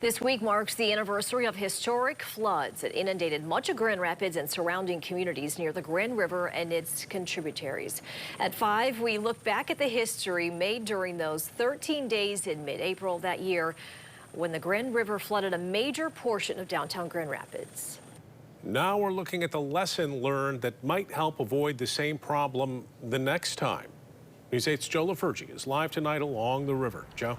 This week marks the anniversary of historic floods that inundated much of Grand Rapids and surrounding communities near the Grand River and its contributaries. At 5, we look back at the history made during those 13 days in mid-April that year when the Grand River flooded a major portion of downtown Grand Rapids. Now we're looking at the lesson learned that might help avoid the same problem the next time. News 8's Joe LaFurgey is live tonight along the river. Joe?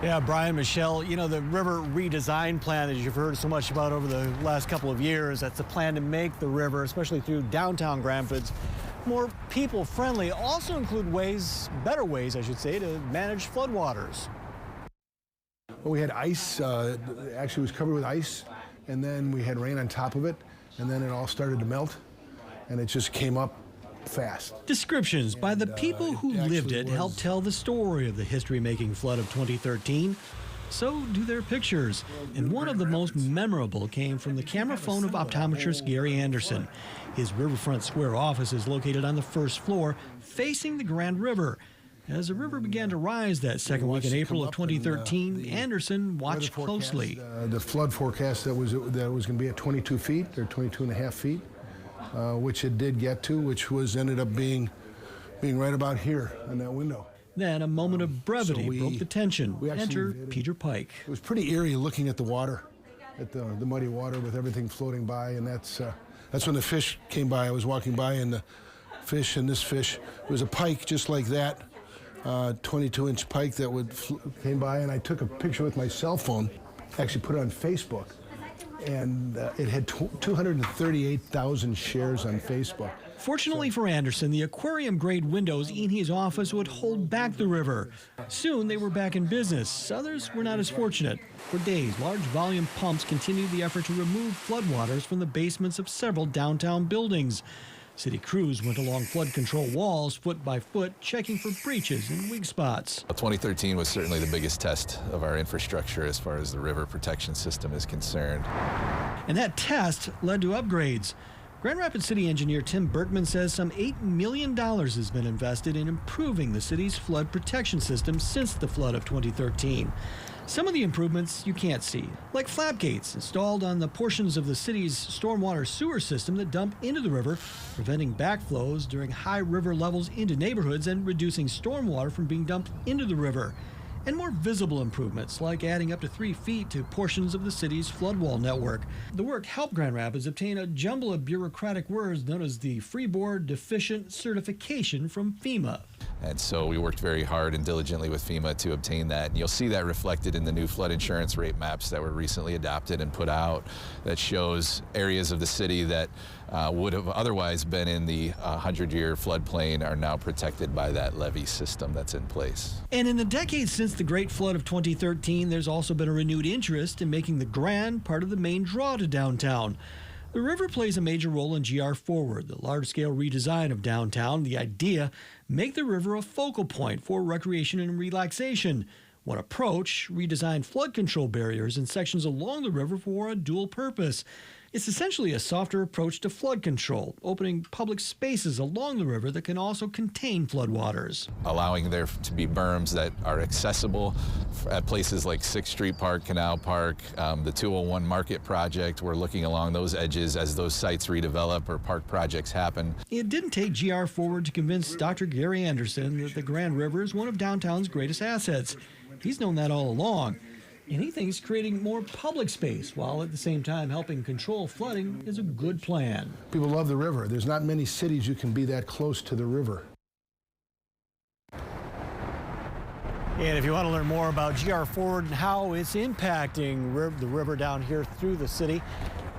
Yeah, Brian, Michelle, you know, the river redesign plan that you've heard so much about over the last couple of years, that's a plan to make the river, especially through downtown Grand Rapids, more people-friendly. Also include ways, better ways, I should say, to manage floodwaters. Well, we had ice, actually it was covered with ice, and then we had rain on top of it, and then it all started to melt, and it just came up fast. Descriptions by the people who lived it help tell the story of the history-making flood of 2013. So do their pictures. And one of the most memorable came from the camera phone of optometrist Gary Anderson. His Riverfront Square office is located on the first floor, facing the Grand River. As the river began to rise that second week in April of 2013, Anderson watched closely. The flood forecast that was going to be at 22 feet, or 22 and a half feet. Which it did get to, which ended up being right about here on that window. Then a moment of brevity broke the tension. Enter Peter Pike. It was pretty eerie looking at the water, at the muddy water with everything floating by, and that's when the fish came by. I was walking by, and the fish and this fish, it was a pike just like that, 22-inch pike that came by, and I took a picture with my cell phone, actually put it on Facebook. And it had 238,000 shares on Facebook. Fortunately for Anderson, the aquarium-grade windows in his office would hold back the river. Soon they were back in business. Others were not as fortunate. For days, large volume pumps continued the effort to remove floodwaters from the basements of several downtown buildings. City crews went along flood control walls foot by foot, checking for breaches and weak spots. 2013 was certainly the biggest test of our infrastructure as far as the river protection system is concerned. And that test led to upgrades. Grand Rapids City engineer Tim Berkman says some $8 million has been invested in improving the city's flood protection system since the flood of 2013. Some of the improvements you can't see, like flap gates installed on the portions of the city's stormwater sewer system that dump into the river, preventing backflows during high river levels into neighborhoods and reducing stormwater from being dumped into the river. And more visible improvements, like adding up to 3 feet to portions of the city's floodwall network. The work helped Grand Rapids obtain a jumble of bureaucratic words known as the Freeboard Deficient Certification from FEMA. And so we worked very hard and diligently with FEMA to obtain that. And you'll see that reflected in the new flood insurance rate maps that were recently adopted and put out that shows areas of the city that would have otherwise been in the 100-year floodplain are now protected by that levee system that's in place. And in the decades since the Great Flood of 2013, there's also been a renewed interest in making the Grand part of the main draw to downtown. The river plays a major role in GR Forward, the large-scale redesign of downtown. The idea, make the river a focal point for recreation and relaxation. One approach, redesign flood control barriers in sections along the river for a dual purpose. It's essentially a softer approach to flood control, opening public spaces along the river that can also contain floodwaters. Allowing there to be berms that are accessible at places like 6th Street Park, Canal Park, the 201 Market project. We're looking along those edges as those sites redevelop or park projects happen. It didn't take GR Forward to convince Dr. Gary Anderson that the Grand River is one of downtown's greatest assets. He's known that all along. And he thinks creating more public space while at the same time helping control flooding is a good plan. People love the river. There's not many cities you can be that close to the river. And if you want to learn more about GR Forward and how it's impacting the river down here through the city,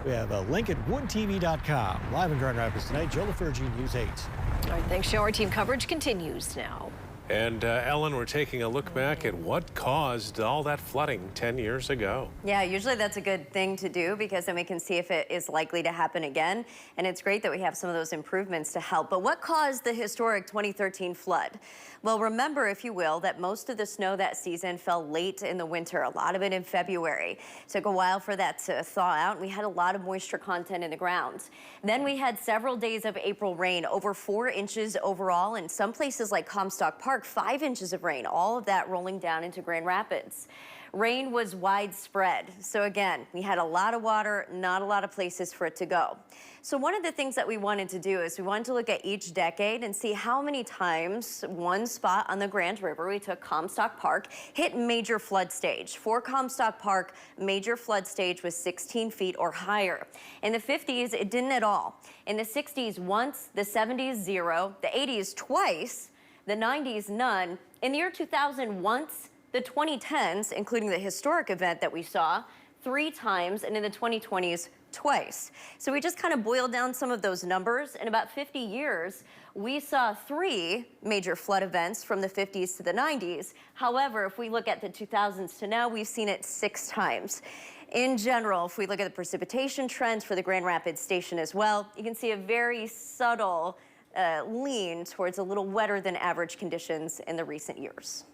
we have a link at woodtv.com. Live in Grand Rapids tonight, Joe LaFurgey, News 8. All right, thanks, Joe. Our team coverage continues now. And Ellen, we're taking a look back at what caused all that flooding 10 years ago. Yeah, usually that's a good thing to do because then we can see if it is likely to happen again. And it's great that we have some of those improvements to help. But what caused the historic 2013 flood? Well, remember, if you will, that most of the snow that season fell late in the winter, a lot of it in February. It took a while for that to thaw out. We had a lot of moisture content in the ground. Then we had several days of April rain, over 4 inches overall, in some places like Comstock Park, 5 inches of rain, all of that rolling down into Grand Rapids. Rain was widespread. So again, we had a lot of water, not a lot of places for it to go. So one of the things that we wanted to do is we wanted to look at each decade and see how many times one spot on the Grand River, we took Comstock Park, hit major flood stage. For Comstock Park, major flood stage was 16 feet or higher. In the 50s, it didn't at all. In the 60s, once, the 70s, 0, the 80s, twice, the 90s, none. In the year 2000, once, the 2010s, including the historic event that we saw, 3 times, and in the 2020s, twice. So we just kind of boiled down some of those numbers. In about 50 years, we saw 3 major flood events from the 50s to the 90s. However, if we look at the 2000s to now, we've seen it 6 times. In general, if we look at the precipitation trends for the Grand Rapids Station as well, you can see a very subtle lean towards a little wetter than average conditions in the recent years.